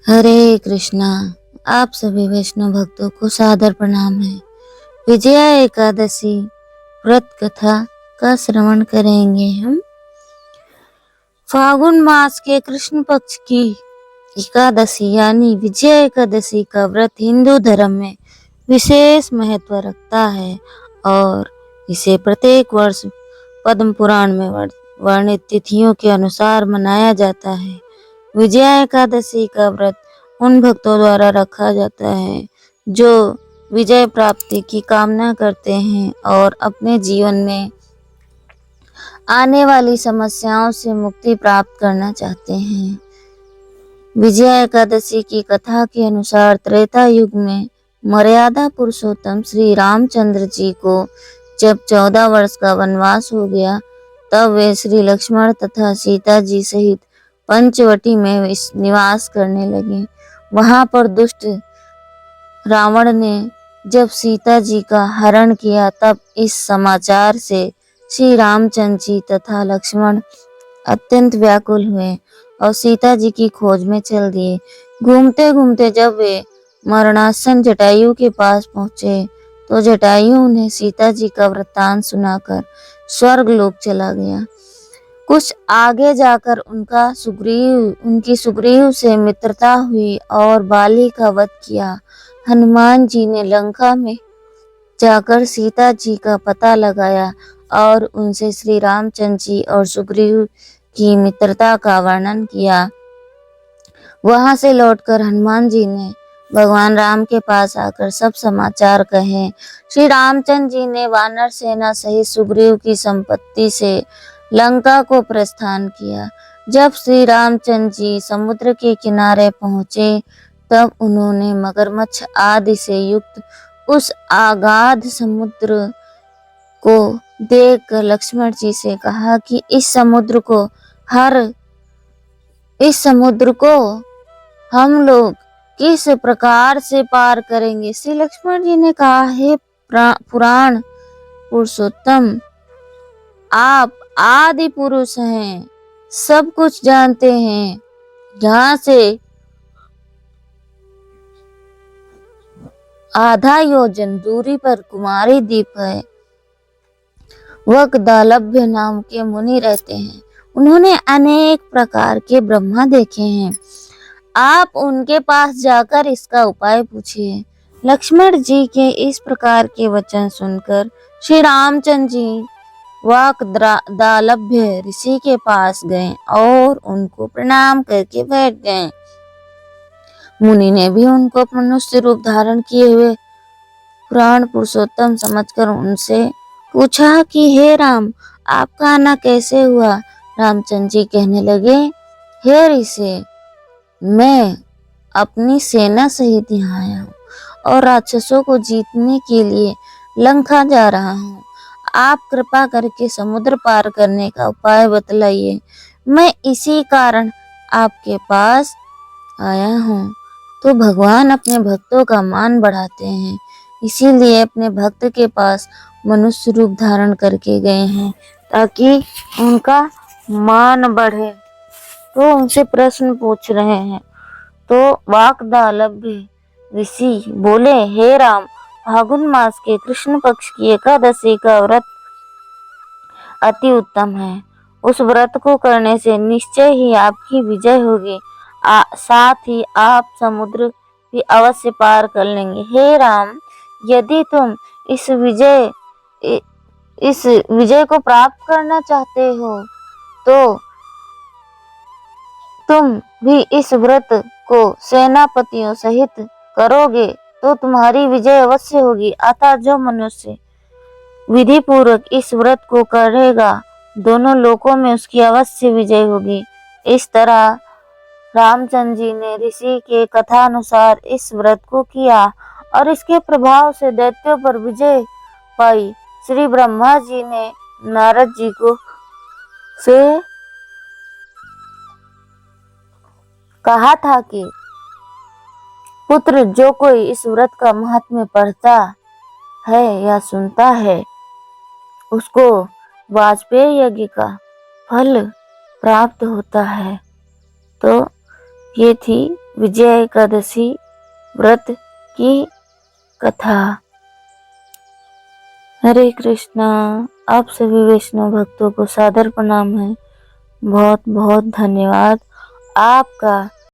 हरे कृष्णा। आप सभी वैष्णव भक्तों को सादर प्रणाम है। विजया एकादशी व्रत कथा का श्रवण करेंगे हम। फागुन मास के कृष्ण पक्ष की एकादशी यानी विजया एकादशी का व्रत हिंदू धर्म में विशेष महत्व रखता है और इसे प्रत्येक वर्ष पद्म पुराण में वर्णित तिथियों के अनुसार मनाया जाता है। विजया एकादशी का व्रत उन भक्तों द्वारा रखा जाता है जो विजय प्राप्ति की कामना करते हैं और अपने जीवन में आने वाली समस्याओं से मुक्ति प्राप्त करना चाहते हैं। विजया एकादशी की कथा के अनुसार त्रेता युग में मर्यादा पुरुषोत्तम श्री रामचंद्र जी को जब 14 वर्ष का वनवास हो गया, तब वे श्री लक्ष्मण तथा सीता जी सहित पंचवटी में निवास करने लगे। वहां पर दुष्ट रावण ने जब सीता जी का हरण किया, तब इस समाचार से श्री रामचंद्र जी तथा लक्ष्मण अत्यंत व्याकुल हुए और सीता जी की खोज में चल दिए। घूमते घूमते जब वे मरणासन जटायु के पास पहुंचे, तो जटायु उन्हें सीता जी का वृत्तांत सुनाकर स्वर्ग लोक चला गया। कुछ आगे जाकर उनकी सुग्रीव से मित्रता हुई और बाली का वध किया। हनुमान जी ने लंका में जाकर सीता जी का पता लगाया और उनसे श्री रामचंद्र जी और सुग्रीव की मित्रता का वर्णन किया। वहां से लौटकर हनुमान जी ने भगवान राम के पास आकर सब समाचार कहे। श्री रामचंद्र जी ने वानर सेना सहित सुग्रीव की संपत्ति से लंका को प्रस्थान किया। जब श्री रामचंद्र जी समुद्र के किनारे पहुंचे, तब उन्होंने मगरमच्छ आदि से युक्त उस अगाध समुद्र को देखकर लक्ष्मण जी से कहा कि इस समुद्र को हम लोग किस प्रकार से पार करेंगे। श्री लक्ष्मण जी ने कहा, हे पुराण पुरुषोत्तम, आप आदि पुरुष हैं, सब कुछ जानते हैं। यहाँ से आधा योजन दूरी पर कुमारी द्वीप है। वकदालभ्य नाम के मुनि रहते हैं। उन्होंने अनेक प्रकार के ब्रह्मा देखे हैं। आप उनके पास जाकर इसका उपाय पूछिए। लक्ष्मण जी के इस प्रकार के वचन सुनकर श्री रामचंद्र जी वाकदालभ्य ऋषि के पास गए और उनको प्रणाम करके बैठ गए। मुनि ने भी उनको मनुष्य रूप धारण किए हुए पुराण पुरुषोत्तम समझकर उनसे पूछा कि हे राम, आपका आना कैसे हुआ। रामचंद्र जी कहने लगे, हे ऋषि, मैं अपनी सेना सहित यहाँ आया हूँ और राक्षसों को जीतने के लिए लंका जा रहा हूँ। आप कृपा करके समुद्र पार करने का उपाय बतलाइए। मैं इसी कारण आपके पास आया हूँ। तो भगवान अपने भक्तों का मान बढ़ाते हैं, इसीलिए अपने भक्त के पास मनुष्य रूप धारण करके गए हैं ताकि उनका मान बढ़े। तो उनसे प्रश्न पूछ रहे हैं। तो वाकदालभ्य ऋषि बोले, हे राम, फागुन मास के कृष्ण पक्ष की एकादशी का व्रत अति उत्तम है। उस व्रत को करने से निश्चय ही आपकी विजय होगी। साथ ही आप समुद्र भी अवश्य पार कर लेंगे। हे राम, यदि तुम इस विजय को प्राप्त करना चाहते हो, तो तुम भी इस व्रत को सेनापतियों सहित करोगे तो तुम्हारी विजय अवश्य होगी। अतः जो मनुष्य विधि पूर्वक इस व्रत को करेगा, दोनों लोकों में उसकी अवश्य विजय होगी। इस तरह रामचंद्र जी ने ऋषि के कथा अनुसार इस व्रत को किया और इसके प्रभाव से दैत्यों पर विजय पाई। श्री ब्रह्मा जी ने नारद जी को से कहा था कि पुत्र, जो कोई इस व्रत का महात्म्य पढ़ता है या सुनता है, उसको वाजपेयी यज्ञ का फल प्राप्त होता है। तो ये थी विजय एकादशी व्रत की कथा। हरे कृष्णा। आप सभी वैष्णव भक्तों को सादर प्रणाम है। बहुत बहुत धन्यवाद आपका